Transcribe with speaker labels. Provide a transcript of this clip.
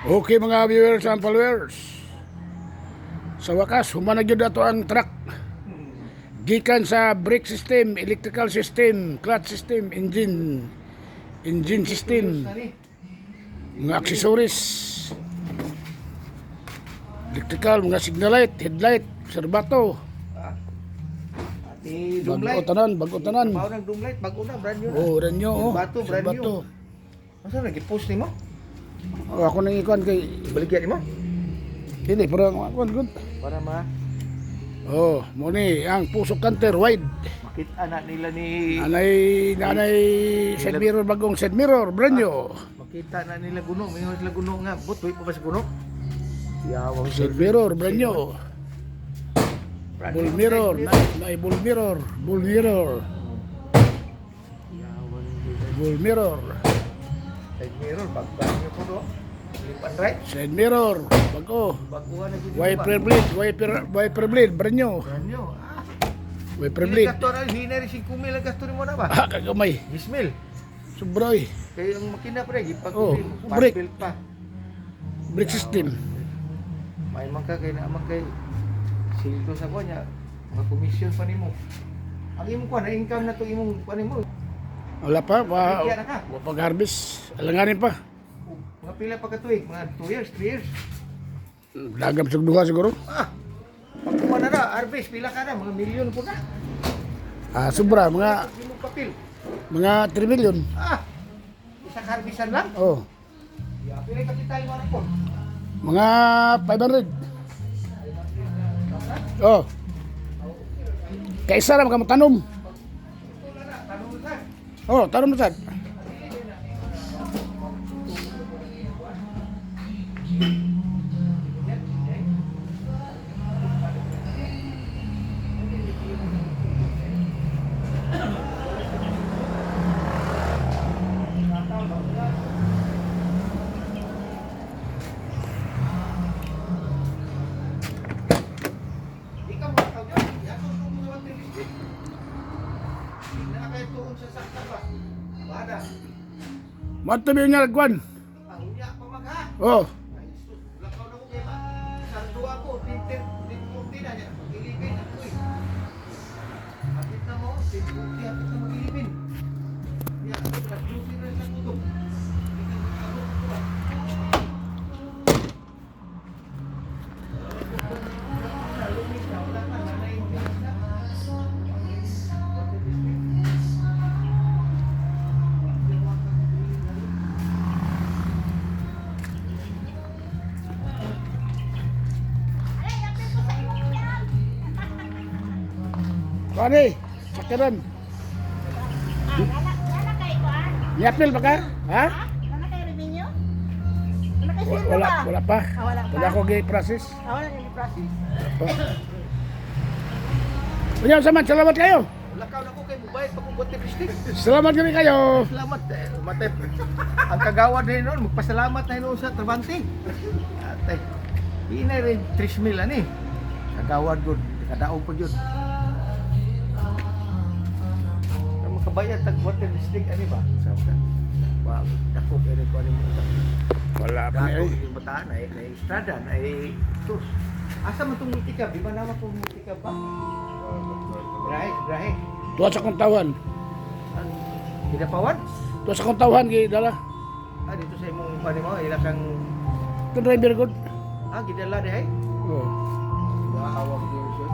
Speaker 1: Okay mga viewers and followers. Sa wakas, humanag yun ato ang truck. Gikan sa brake system, electrical system, clutch system, engine system, mga accessories, electrical, mga signal light, headlight, serbato. Bago tanan.
Speaker 2: Bago ng doom light, bago na, brand new na.
Speaker 1: Oh, brand new, oh.
Speaker 2: Serbato, brand new. Asa lagi post nimo?
Speaker 1: Oh, ako nang ikuan kay
Speaker 2: Baligyan nimo?
Speaker 1: hindi, pero ako good.
Speaker 2: Para
Speaker 1: Oh, mo ni ang pusok canter wide.
Speaker 2: makita na nila ni
Speaker 1: Nanay side mirror, bagong side mirror, brand new.
Speaker 2: makita na nila guno, mingon sila guno nga, but wait pa ba sa guno? Yawang
Speaker 1: Side mirror, brand new. Bull mirror, bull mirror, bull mirror,
Speaker 2: Yawang
Speaker 1: bull mirror,
Speaker 2: side mirror, bagbang nyo po do. Left and right.
Speaker 1: side mirror, bago.
Speaker 2: Baguhan na gid.
Speaker 1: Wiper blade, brand new.
Speaker 2: Brand new.
Speaker 1: Wiper
Speaker 2: Pili
Speaker 1: blade.
Speaker 2: gasto na hinari 5,000 ang gasto nimo na ba?
Speaker 1: Ah, kagamay.
Speaker 2: 10,000.
Speaker 1: Sobroy.
Speaker 2: Kaya ang makina pre, gipag
Speaker 1: Oh,
Speaker 2: oh,
Speaker 1: brake.
Speaker 2: build pa.
Speaker 1: Brake system.
Speaker 2: May man ka kay naman kay sildo sa kunya, mga commission pa nimo. Ang imong kuan, income na to imong kuan nimo.
Speaker 1: Wala pa,
Speaker 2: Bigyan na ka.
Speaker 1: pag-harvest. Alanganin pa.
Speaker 2: Mga pila pa ka tuig, mga 2 years, 3 years.
Speaker 1: Dagam sa duha siguro.
Speaker 2: Pag kuha na harvest, pila ka na, mga milyon po na.
Speaker 1: Sobra, mga
Speaker 2: Imong papel.
Speaker 1: 3 million.
Speaker 2: Isang harvestan lang.
Speaker 1: Oh,
Speaker 2: Pila yung kapital mo na po.
Speaker 1: mga 500. Oh. Kaisa ra ka tanom.
Speaker 2: Tanong mo sa.
Speaker 1: Oh, tanom mo sad.
Speaker 2: Ikaw mo tawag yan. Ako itong mga tilistik. Nakakaya tuon sa sakta ba? Bada.
Speaker 1: Mantabi niya lagwan.
Speaker 2: Ang unya pa magha.
Speaker 1: Oh.
Speaker 2: Ay, sus, lakaw na ko kaya ba? Sardo ako, tintin na niya. Mag-ilipin ako eh. Hapit na mo, tintin, hapit na mag-ilipin. Kaya ako, nag-duty na sa tutok.
Speaker 1: Kani, sakiran.
Speaker 3: Anak kayo kuan?
Speaker 1: Yapil ba ka? Ha?
Speaker 3: Anak kayo revenue? Anak kayo sweldo
Speaker 1: Wala,
Speaker 3: ba?
Speaker 1: wala pa.
Speaker 3: Wala pa.
Speaker 1: Wala ko gi-process.
Speaker 3: Wala yung process.
Speaker 1: Unya sama, salamat kayo.
Speaker 2: Lakaw na ko kay Bubayad pa kung konti listik.
Speaker 1: Salamat kami kayo.
Speaker 2: Salamat matay. Ang kagawad din noon, magpasalamat na noon sa Trabante. Atay. Di na rin 3,000 ani. Kagawad gud, kadaog pa jud. Ang makabayad tag water district ani ba? Sa ba dako kay ko ani mo.
Speaker 1: Wala pa
Speaker 2: Dako
Speaker 1: ni.
Speaker 2: yung bataan ay na estrada ay tus. Asa man tong multikab? Di ba naman kung multikab ba? Grahe.
Speaker 1: Tuwa sa kong tawan.
Speaker 2: Hidapawan?
Speaker 1: Tuwa sa kong tawan gi dala.
Speaker 2: Dito sa imong pani mo, ila kang
Speaker 1: Ito driver good.
Speaker 2: gidala di ay.
Speaker 1: Oh.
Speaker 2: Awang din siya.